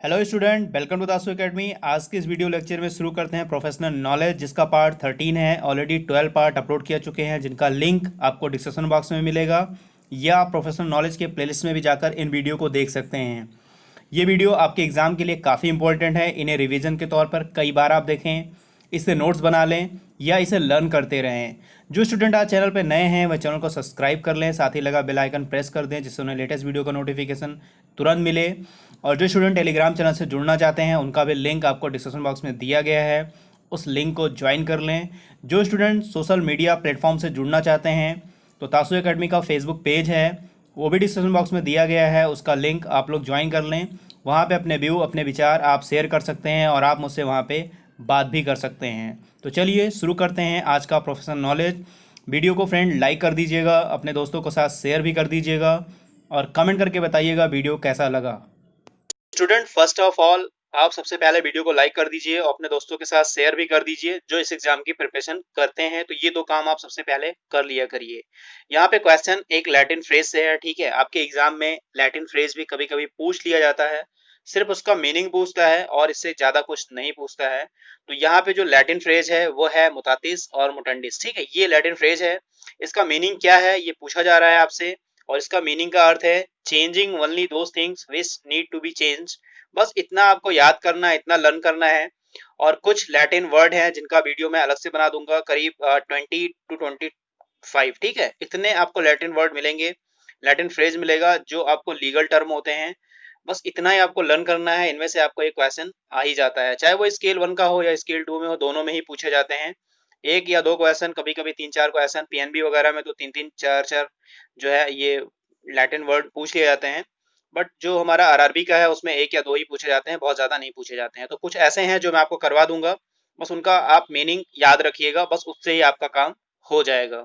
Hello student, welcome to Dasu academy. आज के इस वीडियो लेक्चर में शुरू करते हैं प्रोफेशनल नॉलेज, जिसका पार्ट 13 है। ऑलरेडी 12 पार्ट अपलोड किया चुके हैं, जिनका लिंक आपको डिस्क्रिप्शन बॉक्स में मिलेगा, या आप प्रोफेशनल नॉलेज के प्लेलिस्ट में भी जाकर इन वीडियो को देख सकते हैं। ये वीडियो आपके एग्ज़ाम के लिए काफ़ी इंपॉर्टेंट है। इन्हें रिवीजन के तौर पर कई बार आप देखें, इससे नोट्स बना लें या इसे लर्न करते रहें। जो स्टूडेंट आज चैनल पर नए हैं वह चैनल को सब्सक्राइब कर लें, साथ ही लगा बेल आइकन प्रेस कर दें, जिससे उन्हें लेटेस्ट वीडियो का नोटिफिकेशन तुरंत मिले। और जो स्टूडेंट टेलीग्राम चैनल से जुड़ना चाहते हैं उनका भी लिंक आपको डिस्क्रिप्शन बॉक्स में दिया गया है, उस लिंक को ज्वाइन कर लें। जो स्टूडेंट सोशल मीडिया प्लेटफॉर्म से जुड़ना चाहते हैं तो तासु एकेडमी का फेसबुक पेज है, वो भी डिस्क्रिप्शन बॉक्स में दिया गया है, उसका लिंक आप लोग ज्वाइन कर लें। वहाँ पे अपने व्यू, अपने विचार आप शेयर कर सकते हैं और आप मुझसे वहाँ पे बात भी कर सकते हैं। तो चलिए शुरू करते हैं आज का प्रोफेशनल नॉलेज। वीडियो को फ्रेंड लाइक कर दीजिएगा, अपने दोस्तों के साथ शेयर भी कर दीजिएगा और कमेंट करके बताइएगा वीडियो कैसा लगा। स्टूडेंट, फर्स्ट ऑफ ऑल आप सबसे पहले वीडियो को लाइक कर दीजिए और अपने दोस्तों के साथ शेयर भी कर दीजिए जो इस एग्जाम की प्रिपरेशन करते हैं। तो ये दो काम आप सबसे पहले कर लिया करिए। यहाँ पे क्वेश्चन एक लैटिन फ्रेज से है, ठीक है। आपके एग्जाम में लैटिन फ्रेज भी कभी कभी पूछ लिया जाता है, सिर्फ उसका मीनिंग पूछता है और इससे ज्यादा कुछ नहीं पूछता है। तो यहाँ पे जो लैटिन फ्रेज है वो है मुतातिस और मुटंडिस, ठीक है। ये लैटिन फ्रेज है, इसका मीनिंग क्या है ये पूछा जा रहा है आपसे, और इसका मीनिंग का अर्थ है changing only those things which need to be change. बस इतना आपको याद करना है, इतना लर्न करना है। और कुछ लैटिन वर्ड हैं जिनका वीडियो मैं अलग से बना दूंगा, करीब 20 to 25, ठीक है। इतने आपको लैटिन वर्ड मिलेंगे, लैटिन फ्रेज मिलेगा जो आपको लीगल टर्म होते हैं। बस इतना ही आपको लर्न करना है। इनमें से आपको एक क्वेश्चन आ ही जाता है, चाहे वो स्केल 1 का हो या स्केल 2 में हो, दोनों में ही पूछे जाते हैं। एक या दो क्वेश्चन, कभी कभी 3-4 क्वेश्चन। पीएनबी वगैरह में तो 3-3, 4-4 जो है ये लैटिन वर्ड पूछ लिए जाते हैं। बट जो हमारा आरआरबी का है उसमें एक या दो ही पूछे जाते हैं, बहुत ज्यादा नहीं पूछे जाते हैं। तो कुछ ऐसे हैं जो मैं आपको करवा दूंगा, बस उनका आप मीनिंग याद रखिएगा, बस उससे ही आपका काम हो जाएगा।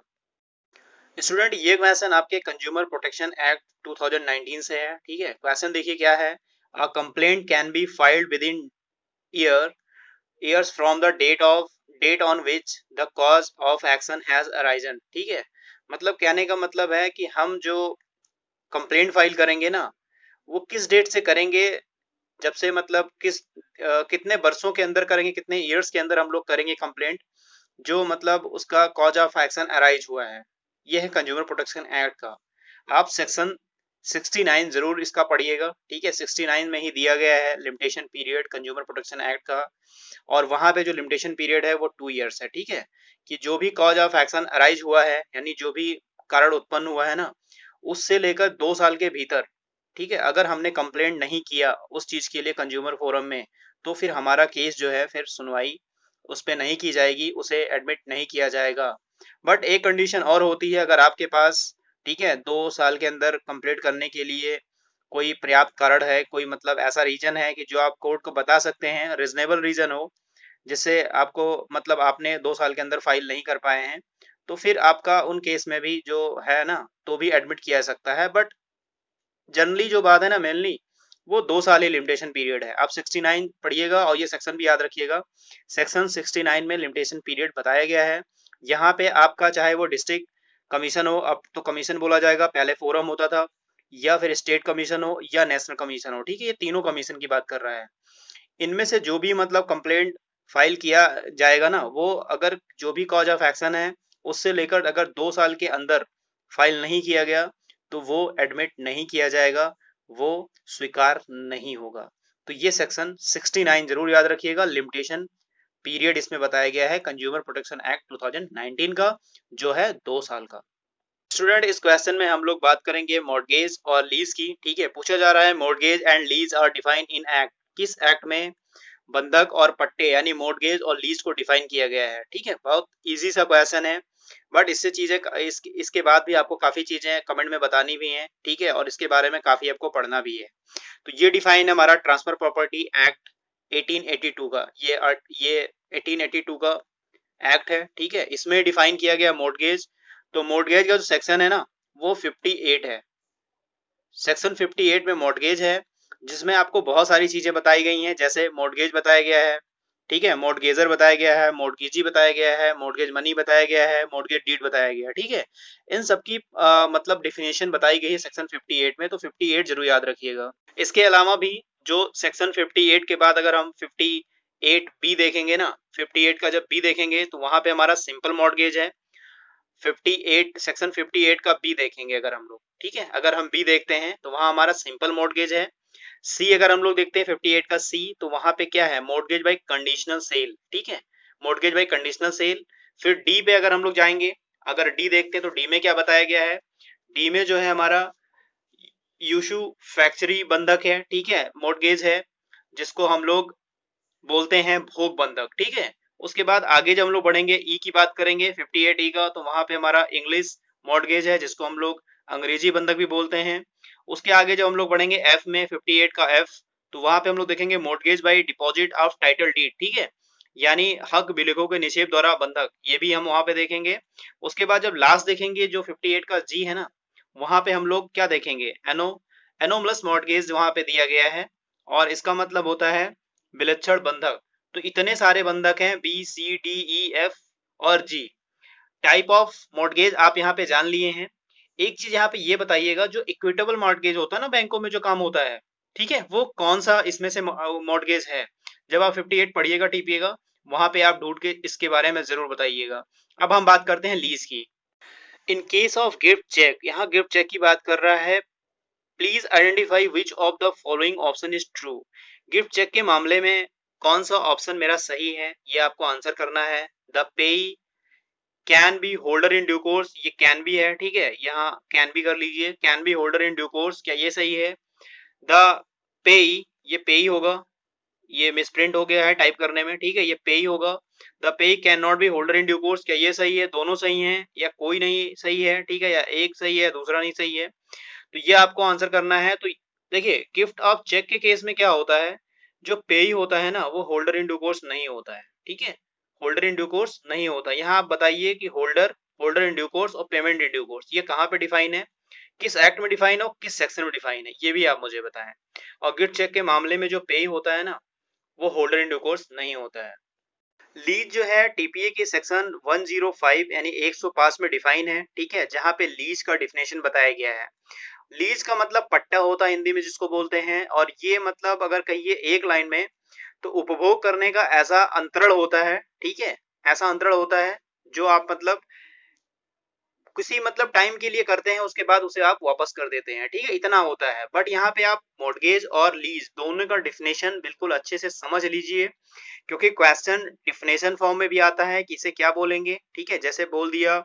स्टूडेंट, ये क्वेश्चन आपके कंज्यूमर प्रोटेक्शन एक्ट 2019 से है, ठीक है। क्वेश्चन देखिए क्या है। A complaint can be filed with in year years from the date on which the cause of action has arisen, ठीक है। मतलब कहने का मतलब है कि हम जो कंप्लेंट फाइल करेंगे ना, वो किस डेट से करेंगे, जब से मतलब कितने वर्षों के अंदर करेंगे, कितने ईयर्स के अंदर हम लोग करेंगे कंप्लेंट, जो मतलब उसका कॉज ऑफ एक्शन अराइज हुआ है। ये है कंज्यूमर प्रोटेक्शन एक्ट का। आप सेक्शन 69 जरूर इसका पढ़िएगा, ठीक है। 69 में ही दिया गया है limitation period consumer protection act का, और वहां पे जो लिमिटेशन पीरियड है वो 2 इयर्स है, ठीक है। कि जो भी कॉज ऑफ एक्शन अराइज हुआ है, यानी जो भी कारण उत्पन्न हुआ है ना, उससे लेकर 2 साल के भीतर, ठीक है, अगर हमने कंप्लेंट नहीं किया उस चीज के लिए कंज्यूमर फोरम में, तो फिर हमारा केस जो है फिर सुनवाई उस पर नहीं की जाएगी, उसे एडमिट नहीं किया जाएगा। बट एक कंडीशन और होती है, अगर आपके पास, ठीक है, 2 साल के अंदर कंप्लीट करने के लिए कोई पर्याप्त कारण है, कोई मतलब ऐसा रीजन है कि जो आप कोर्ट को बता सकते हैं, रिजनेबल रीजन हो, जिससे आपको मतलब आपने 2 साल के अंदर फाइल नहीं कर पाए हैं, तो फिर आपका उन केस में भी जो है ना, तो भी एडमिट किया जा सकता है। बट जनरली जो बात है ना, मेनली वो 2 साल ही लिमिटेशन पीरियड है। आप 69 पढ़िएगा और ये सेक्शन भी याद रखिएगा। सेक्शन 69 में लिमिटेशन पीरियड बताया गया है। यहाँ पे आपका चाहे वो डिस्ट्रिक्ट कमीशन हो, अब तो कमीशन बोला जाएगा, पहले फोरम होता था, या फिर स्टेट कमीशन हो या नेशनल कमीशन हो, ठीक है। ये तीनों कमीशन की बात कर रहा है। इनमें से जो भी मतलब कंप्लेंट फाइल किया जाएगा ना, वो अगर जो भी कॉज ऑफ एक्शन है उससे लेकर अगर 2 साल के अंदर फाइल नहीं किया गया, तो वो एडमिट नहीं किया जाएगा, वो स्वीकार नहीं होगा। तो ये सेक्शन 69 जरूर याद रखिएगा। लिमिटेशन पीरियड इसमें बताया गया है कंज्यूमर प्रोटेक्शन एक्ट 2019 का, जो है 2 साल का। स्टूडेंट, इस क्वेश्चन में हम लोग बात करेंगे मॉर्गेज और लीज की, ठीक है। पूछा जा रहा है mortgage and lease are defined in act, किस एक्ट में बंधक और पट्टे यानी मॉर्गेज और लीज को डिफाइन किया गया है, ठीक है। बहुत इजी सा क्वेश्चन है, बट इससे चीजें इसके बाद भी आपको काफी चीजें कमेंट में बतानी भी हैं, ठीक है, और इसके बारे में काफी आपको पढ़ना भी है। तो ये डिफाइन है हमारा ट्रांसफर प्रॉपर्टी एक्ट 1882 का। ये 1882 का एक्ट है, ठीक है। इसमें डिफाइन किया गया मॉर्गेज। तो मॉर्गेज का जो सेक्शन है ना, वो 58 है। सेक्शन 58 में मॉर्गेज है, जिसमें आपको बहुत सारी चीजें बताई गई हैं, जैसे मॉर्गेज बताया गया है, ठीक है, मॉर्गेजर बताया गया है, मॉर्गेजी बताया गया है, मॉर्गेज मनी बताया गया है, मॉर्गेज डीड बताया गया है, ठीक है। इन सब की मतलब डिफिनेशन बताई गई है सेक्शन 58 में, तो 58 जरूर याद रखिएगा। इसके अलावा भी जो सेक्शन 58 के बाद अगर हम 58 बी देखेंगे ना, 58 का जब बी देखेंगे तो वहां पे हमारा सिंपल मॉर्गेज है। 58 सेक्शन 58 का बी देखेंगे अगर हम लोग, ठीक है, अगर हम बी देखते हैं तो वहां हमारा सिंपल मॉर्गेज है। सी अगर हम लोग देखते हैं 58 का सी, तो वहां पे क्या है, मॉर्गेज बाय कंडीशनल सेल, ठीक है, मॉर्गेज बाय कंडीशनल सेल। फिर डी पे अगर हम लोग जाएंगे, अगर डी देखते हैं तो डी में क्या बताया गया है, डी में जो है हमारा यूशु फैक्चरी बंधक है, ठीक है, मॉर्गेज है, जिसको हम लोग बोलते हैं भोग बंधक, ठीक है। उसके बाद आगे जब हम लोग बढ़ेंगे, ई की बात करेंगे 58 ई का, तो वहां पे हमारा इंग्लिश मॉर्गेज है, जिसको हम लोग अंग्रेजी बंधक भी बोलते हैं। उसके आगे जब हम लोग बढ़ेंगे एफ में, 58 का एफ, तो वहां पे हम लोग देखेंगे mortgage by deposit of title deed, ठीक है, यानी हक बिलिखों के निक्षेप द्वारा बंधक, ये भी हम वहां पे देखेंगे। उसके बाद जब लास्ट देखेंगे जो 58 का जी है ना, वहां पे हम लोग क्या देखेंगे, एनो एनोमलस मॉर्गेज वहां पे दिया गया है, और इसका मतलब होता है विलक्षण बंधक। तो इतने सारे बंधक हैं, B C D E F और जी। टाइप ऑफ मॉर्गेज आप यहाँ पे जान लिए हैं। एक चीज यहाँ पे ये बताइएगा, जो इक्विटेबल मॉर्गेज होता है ना बैंकों में जो काम होता है, ठीक है, वो कौन सा इसमें से मॉर्गेज है। जब आप 58 पढ़िएगा टिपिएगा, वहां पे आप ढूंढ के इसके बारे में जरूर बताइएगा। अब हम बात करते हैं लीज की। In case of gift cheque, यहाँ गिफ्ट चेक की बात कर रहा है, please identify which of the following option is true. Gift cheque के मामले में कौन सा ऑप्शन मेरा सही है, ये आपको आंसर करना है। द पेई can be holder in due course, ये कैन बी है, ठीक है, यहाँ कैन बी कर लीजिए, can be holder in due course, क्या ये सही है। द पेई, ये पेई होगा, ये मिसप्रिंट हो गया है टाइप करने में, ठीक है, ये पेई होगा। द पेई can not be holder in due course, क्या ये सही है, दोनों सही हैं या कोई नहीं सही है, ठीक है, या एक सही है दूसरा नहीं सही है, तो ये आपको आंसर करना है। तो देखिए गिफ्ट ऑफ चेक के केस में क्या होता है, जो पेई होता है ना, वो होल्डर इन ड्यू कोर्स नहीं होता है, ठीक है, होल्डर इन ड्यू कोर्स नहीं होता। यहाँ आप बताइए कि holder, holder in due course और पेमेंट इन ड्यू कोर्स, ये कहाँ पे डिफाइन है, किस एक्ट में डिफाइन है और किस सेक्शन में डिफाइन है, ये भी आप मुझे बताएं। और गिफ्ट चेक के मामले में जो पेई होता है ना, वो होल्डर इन ड्यू कोर्स नहीं होता है। लीज जो है टीपीए के सेक्शन 105 यानी 105 में डिफाइन है, ठीक है, जहाँ पे लीज का डिफिनेशन बताया गया है। लीज का मतलब पट्टा होता है हिंदी में जिसको बोलते हैं, और ये मतलब अगर कहिए एक लाइन में, तो उपभोग करने का ऐसा अंतरण होता है, ठीक है, ऐसा अंतरण होता है जो आप मतलब किसी मतलब टाइम के लिए करते हैं, उसके बाद उसे आप वापस कर देते हैं, ठीक है, इतना होता है। बट यहाँ पे आप मॉर्गेज और लीज दोनों का डिफिनेशन बिल्कुल अच्छे से समझ लीजिए, क्योंकि क्वेश्चन डिफिनेशन फॉर्म में भी आता है कि इसे क्या बोलेंगे, ठीक है, जैसे बोल दिया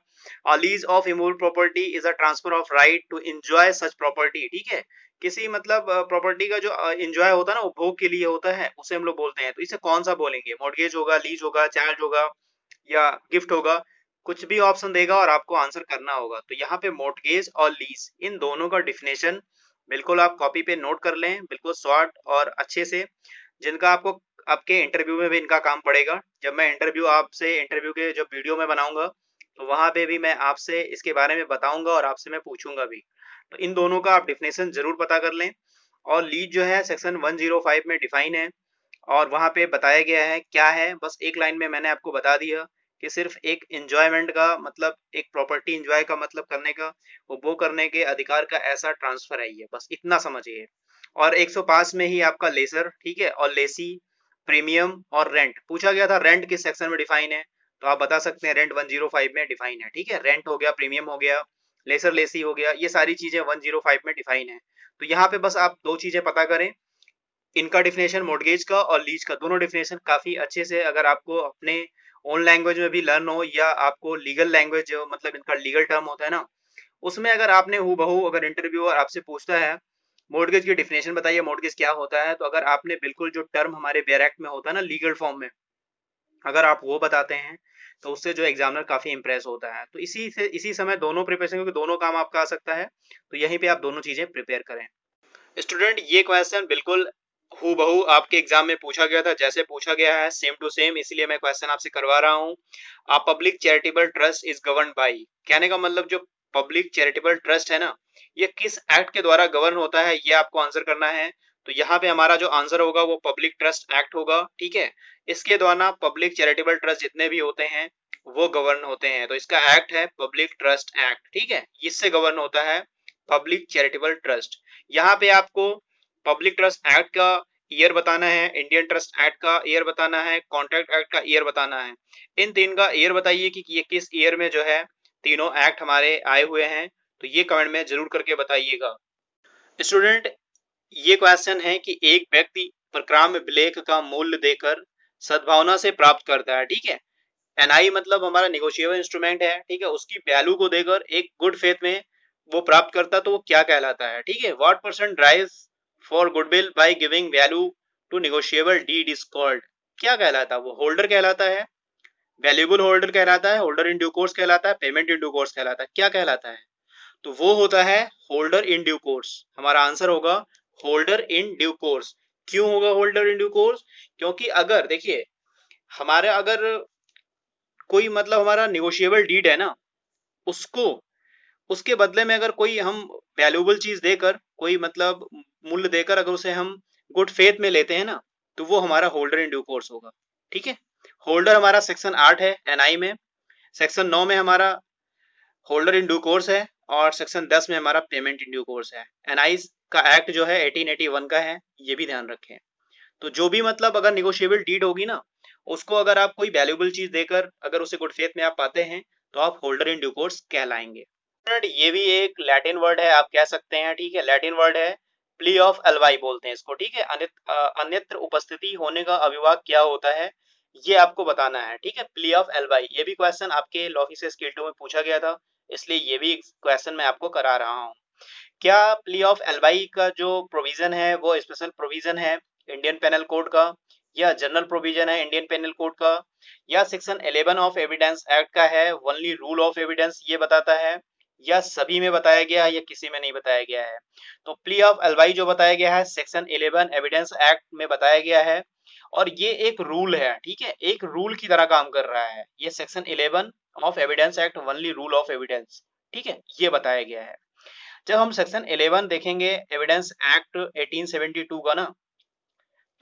lease of immovable property is a transfer of right to enjoy such property, ठीक है, किसी मतलब प्रॉपर्टी का जो एंजॉय होता है ना, उपभोग के लिए होता है, उसे हम लोग बोलते हैं। तो इसे कौन सा बोलेंगे, मॉर्गेज होगा, लीज होगा, चार्ज होगा या गिफ्ट होगा, कुछ भी ऑप्शन देगा और आपको आंसर करना होगा। तो यहाँ पे मॉर्गेज और लीज इन दोनों का डिफिनेशन बिल्कुल आप कॉपी पे नोट कर लें, बिल्कुल शॉर्ट और अच्छे से, जिनका आपको आपके इंटरव्यू में भी इनका काम पड़ेगा। जब मैं इंटरव्यू के जब वीडियो में बनाऊंगा, तो वहां पे भी मैं आपसे इसके बारे में बताऊंगा और आपसे मैं पूछूंगा भी। तो इन दोनों का आप डिफिनेशन जरूर पता कर लें। और लीज जो है सेक्शन 105 में डिफाइन है, और वहां पे बताया गया है क्या है, बस एक लाइन में मैंने आपको बता दिया कि सिर्फ एक एंजॉयमेंट का मतलब, एक प्रॉपर्टी एंजॉय का मतलब करने का, उपभोग करने के अधिकार का ऐसा ट्रांसफर है, ये बस इतना समझिए। और 105 में ही आपका लेसर, ठीक है, और लेसी, प्रीमियम और रेंट पूछा गया था, रेंट किस सेक्शन में डिफाइन है, तो आप बता सकते हैं रेंट 105 में डिफाइन है, ठीक है, रेंट हो गया, प्रीमियम हो गया, लेसर लेसी हो गया, ये सारी चीजें 105 में डिफाइन है। तो यहाँ पे बस आप दो चीजें पता करें, इनका डिफिनेशन मॉर्गेज का और लीज का, दोनों डिफिनेशन काफी अच्छे से, अगर आपको अपने ओन लैंग्वेज में भी लर्न हो, या आपको लीगल लैंग्वेज जो मतलब इनका लीगल टर्म होता है ना, उसमें अगर आपने हूबहू अगर इंटरव्यूअर आपसे पूछता है मॉर्गेज की डिफिनेशन बताइए, मॉर्गेज क्या होता है, तो अगर आपने बिल्कुल जो टर्म हमारे बेयर एक्ट में होता है ना लीगल फॉर्म में, अगर आप वो बताते हैं, तो उससे जो एग्जामिनर काफी इंप्रेस होता है। तो इसी समय दोनों प्रिपरेशन, क्योंकि दोनों काम आपका आ सकता है, तो यहीं पे आप दोनों चीजें प्रिपेयर करें। स्टूडेंट ये क्वेश्चन बिल्कुल हूबहू आपके एग्जाम में पूछा गया था, जैसे पूछा गया है सेम टू सेम, इसलिए मैं क्वेश्चन आपसे करवा रहा हूँ। A public charitable trust is govern by, कहने का मतलब जो पब्लिक चैरिटेबल ट्रस्ट है ना, ये किस एक्ट के द्वारा गवर्न होता है, ये आपको आंसर करना है। तो यहाँ पे हमारा जो आंसर होगा वो पब्लिक ट्रस्ट एक्ट होगा, ठीक है, इसके द्वारा पब्लिक चैरिटेबल ट्रस्ट जितने भी होते हैं वो गवर्न होते हैं। तो इसका एक्ट है पब्लिक ट्रस्ट एक्ट, ठीक है, इससे गवर्न होता है पब्लिक चैरिटेबल ट्रस्ट। यहाँ पे आपको पब्लिक ट्रस्ट एक्ट का ईयर बताना है, इंडियन ट्रस्ट एक्ट का ईयर बताना है, कॉन्ट्रैक्ट एक्ट का ईयर बताना है। इन तीन का ईयर बताइए कि ये किस ईयर में जो है तीनों एक्ट हमारे आए हुए हैं, तो ये कमेंट में जरूर करके बताइएगा। स्टूडेंट, ये क्वेश्चन है कि एक व्यक्ति प्रक्राम्य ब्लेक का मूल्य देकर सद्भावना से प्राप्त करता है, ठीक है। एनआई मतलब हमारा निगोशिएबल इंस्ट्रूमेंट है, ठीक है, उसकी वैल्यू को देकर एक गुड फेथ में वो प्राप्त करता तो वो क्या कहलाता है, ठीक है। What person drive for goodwill by giving value to negotiable deed is called, क्या कहलाता है वो? होल्डर कहलाता है, वैल्यूएबल होल्डर कहलाता है, होल्डर इन ड्यू कोर्स कहलाता है, पेमेंट इन ड्यू कोर्स कहलाता है, क्या कहलाता है? तो वो होता है होल्डर इन ड्यू कोर्स। हमारा आंसर होगा होल्डर इन ड्यू कोर्स। क्यों होगा होल्डर इन ड्यू कोर्स? क्योंकि अगर देखिए हमारे अगर कोई मतलब हमारा निगोशिएबल डीड है ना, उसको उसके बदले में अगर कोई हम वैल्यूएबल चीज देकर कोई मतलब मूल्य देकर अगर उसे हम गुड फेथ में लेते हैं ना, तो वो हमारा होल्डर इन ड्यू कोर्स होगा, ठीक है। होल्डर हमारा सेक्शन 8 है एनआई में, सेक्शन 9 में हमारा होल्डर इन ड्यू कोर्स है, और सेक्शन 10 में हमारा पेमेंट इन ड्यू कोर्स है। एनआई का एक्ट जो है 1881 का है, ये भी ध्यान रखें। तो जो भी मतलब अगर निगोशिएबल डीड होगी ना, उसको अगर आप कोई वैल्यूएबल चीज देकर अगर उसे गुड फेथ में आप पाते हैं, तो आप होल्डर इन ड्यू कोर्स कहलाएंगे। ये भी एक लैटिन वर्ड है, आप कह सकते हैं, ठीक है। लैटिन वर्ड है प्ली ऑफ एलवाई बोलते हैं इसको, ठीक है। अन्यत्र उपस्थिति होने का अभिवाक क्या होता है, ये आपको बताना है, ठीक है। प्ली ऑफ एलवाई, ये भी क्वेश्चन आपके लॉ से स्किल 2 में पूछा गया था, इसलिए ये भी क्वेश्चन मैं आपको करा रहा हूँ। क्या प्ली ऑफ एलवाई का जो प्रोविजन है वो स्पेशल प्रोविजन है इंडियन पेनल कोड का, या जनरल प्रोविजन है इंडियन पेनल कोड का, या सेक्शन 11 ऑफ एविडेंस एक्ट का है ओनली रूल ऑफ एविडेंस ये बताता है, या सभी में बताया गया है या किसी में नहीं बताया गया है? तो प्ली ऑफ एलवाई जो बताया गया है सेक्शन 11 एविडेंस एक्ट में बताया गया है, और ये एक रूल है, ठीक है, एक रूल की तरह काम कर रहा है। ये section 11 of evidence act only rule of evidence, ठीक है, ये बताया गया है। जब हम सेक्शन 11 देखेंगे एविडेंस एक्ट 1872 का ना,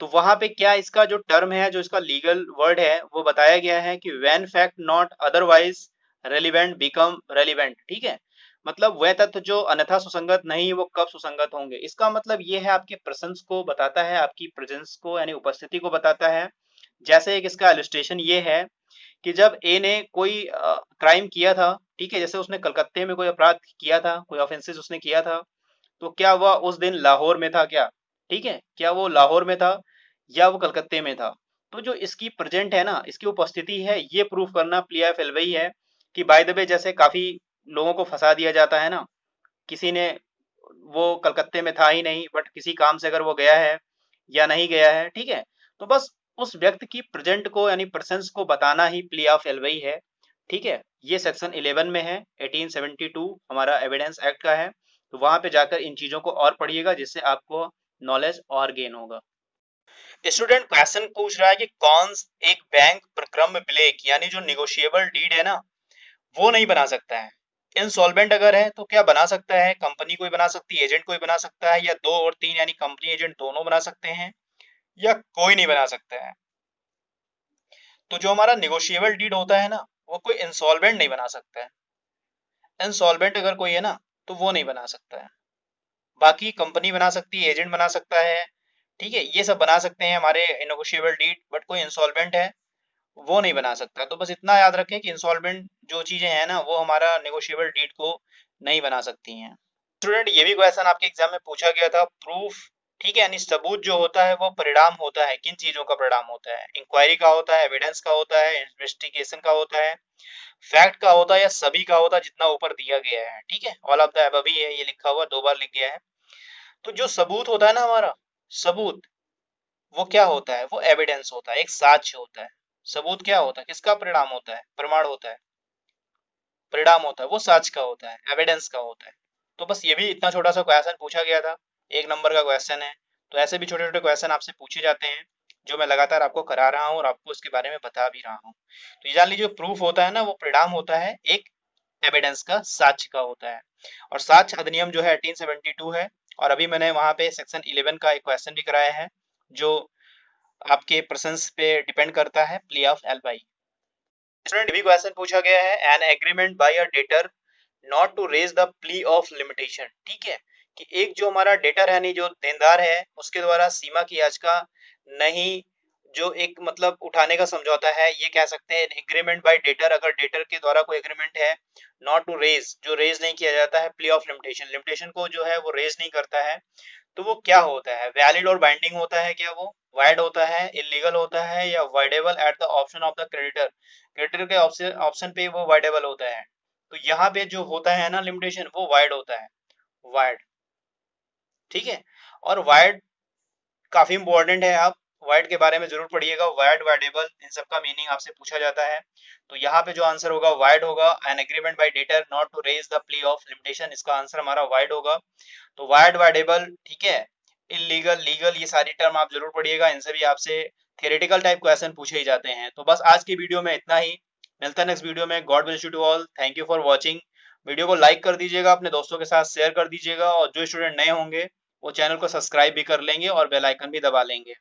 तो वहां पे क्या इसका जो टर्म है, जो इसका लीगल वर्ड है, वो बताया गया है कि when fact not otherwise relevant become relevant, ठीक है। मतलब वह तथ्य जो अन्यथा सुसंगत नहीं, वो कब सुसंगत होंगे। इसका मतलब ये है आपके प्रेजेंस को बताता है, आपकी प्रेजेंस को यानी उपस्थिति को बताता है। जैसे एक इसका इलस्ट्रेशन ये है कि जब ए ने कोई क्राइम किया था, ठीक है, जैसे उसने कलकत्ते में कोई अपराध किया था, कोई ऑफेंसेस उसने किया था, तो क्या वह उस दिन लाहौर में था क्या, ठीक है, क्या वो लाहौर में था या वो कलकत्ते में था? तो जो इसकी प्रेजेंट है ना, इसकी उपस्थिति है, ये प्रूफ करना प्ली ऑफ एलवाई है। कि बाय द वे जैसे काफी लोगों को फंसा दिया जाता है ना, किसी ने वो कलकत्ते में था ही नहीं, बट किसी काम से अगर वो गया है या नहीं गया है, ठीक है, तो बस उस व्यक्ति की प्रेजेंट को यानी प्रेजेंस को बताना ही प्ली ऑफ एलवाई है, ठीक है। ये सेक्शन 11 में है, 1872 हमारा एविडेंस एक्ट का है। तो वहां पे जाकर इन चीजों को और पढ़िएगा, जिससे आपको नॉलेज और गेन होगा। स्टूडेंट क्वेश्चन पूछ रहा है कि कौन एक बैंक प्रक्रम ब्लेक यानी जो निगोशिएबल डीड है ना, वो नहीं बना सकता है। इंसॉल्वेंट अगर है तो क्या बना सकता है? कंपनी कोई बना सकती है, एजेंट कोई बना सकता है, या दो और तीन यानी कंपनी एजेंट दोनों बना सकते हैं, या कोई नहीं बना सकता है। तो जो हमारा निगोशिएबल डीड होता है ना, वो कोई इंसॉल्वेंट नहीं बना सकता है। इंसॉल्वेंट अगर कोई है ना, तो वो नहीं बना सकता है। बाकी कंपनी बना सकती है, एजेंट बना सकता है, ठीक है, ये सब बना सकते हैं हमारे निगोशिएबल डीड, बट कोई इंसॉल्वेंट है वो नहीं बना सकता। तो बस इतना याद रखें कि इंसॉल्वेंट जो चीजें हैं ना, वो हमारा नेगोशिएबल डीड को नहीं बना सकती हैं। स्टूडेंट, ये भी क्वेश्चन आपके एग्जाम में पूछा गया था। प्रूफ, ठीक है, यानी सबूत जो होता है वो परिणाम होता है, किन चीजों का परिणाम होता है? इंक्वायरी का होता है, एविडेंस का होता है, इन्वेस्टिगेशन का होता है, फैक्ट का होता है, या सभी का होता है, जितना ऊपर दिया गया है, ठीक है। ऑल ऑफ द अबव ही है, ये लिखा हुआ 2 बार लिख गया है। तो जो सबूत होता है ना हमारा, सबूत वो क्या होता है? वो एविडेंस होता है, एक साक्ष्य होता है। सबूत क्या होता है? किसका परिणाम होता है? प्रमाण होता है, परिणाम होता है, वो साक्ष्य का होता है, एविडेंस का होता है। तो बस ये भी इतना छोटा सा क्वेश्चन पूछा गया था, 1 नंबर का क्वेश्चन है। तो ऐसे भी छोटे छोटे क्वेश्चन आपसे पूछे जाते हैं, जो मैं लगातार आपको करा रहा हूँ और आपको इसके बारे में बता भी रहा हूँ। तो ये जान लीजिए, प्रूफ होता है ना, वो परिणाम होता है एक एविडेंस का, साक्ष्य का होता है। और साक्ष्य अधिनियम जो है 1872 है, और अभी मैंने वहां पे सेक्शन 11 का एक क्वेश्चन भी कराया है, जो आपके प्रश्न पे डिपेंड करता है, प्ली ऑफ एलवाई। स्टूडेंट, भी क्वेश्चन पूछा गया है, an agreement by a debtor not to raise the plea of limitation, ठीक है। कि एक जो हमारा डेटर है, नहीं जो देनदार है, उसके द्वारा सीमा की याचिका नहीं, जो एक मतलब उठाने का समझौता है, ये कह सकते हैं एग्रीमेंट बाय डेटर। अगर डेटर के द्वारा कोई एग्रीमेंट है नॉट टू रेज, जो रेज नहीं किया जाता है, प्ली ऑफ लिमिटेशन, लिमिटेशन को जो है वो रेज नहीं करता है, तो वो क्या होता है? वैलिड और बाइंडिंग होता है क्या? वो वाइड होता है, इलीगल होता है, या voidable at the option of the creditor, creditor के ऑप्शन पे वो वाइडेबल होता है। तो यहाँ पे जो होता है ना लिमिटेशन, वो वाइड होता है, वाइड। ठीक है। और वाइड काफी इंपॉर्टेंट है, आप वाइड के बारे में जरूर पढ़िएगा। वाइड, वाइडेबल, इन सब का मीनिंग आपसे पूछा जाता है। तो यहाँ पे जो आंसर होगा वाइड होगा। An agreement by debtor not to raise the plea of limitation, इसका आंसर हमारा वाइड होगा। तो वाइड, वाइडेबल, ठीक है। इलीगल, लीगल, ये सारी टर्म आप जरूर पढ़िएगा, इनसे भी आपसे थियोरेटिकल टाइप क्वेश्चन पूछे ही जाते हैं। तो बस आज की वीडियो में इतना ही, मिलता है नेक्स्ट वीडियो में। God bless you to all, thank you for watching. Video को लाइक कर दीजिएगा, अपने दोस्तों के साथ शेयर कर दीजिएगा, और जो स्टूडेंट नए होंगे वो चैनल को सब्सक्राइब भी कर लेंगे और बेल आइकन भी दबा लेंगे।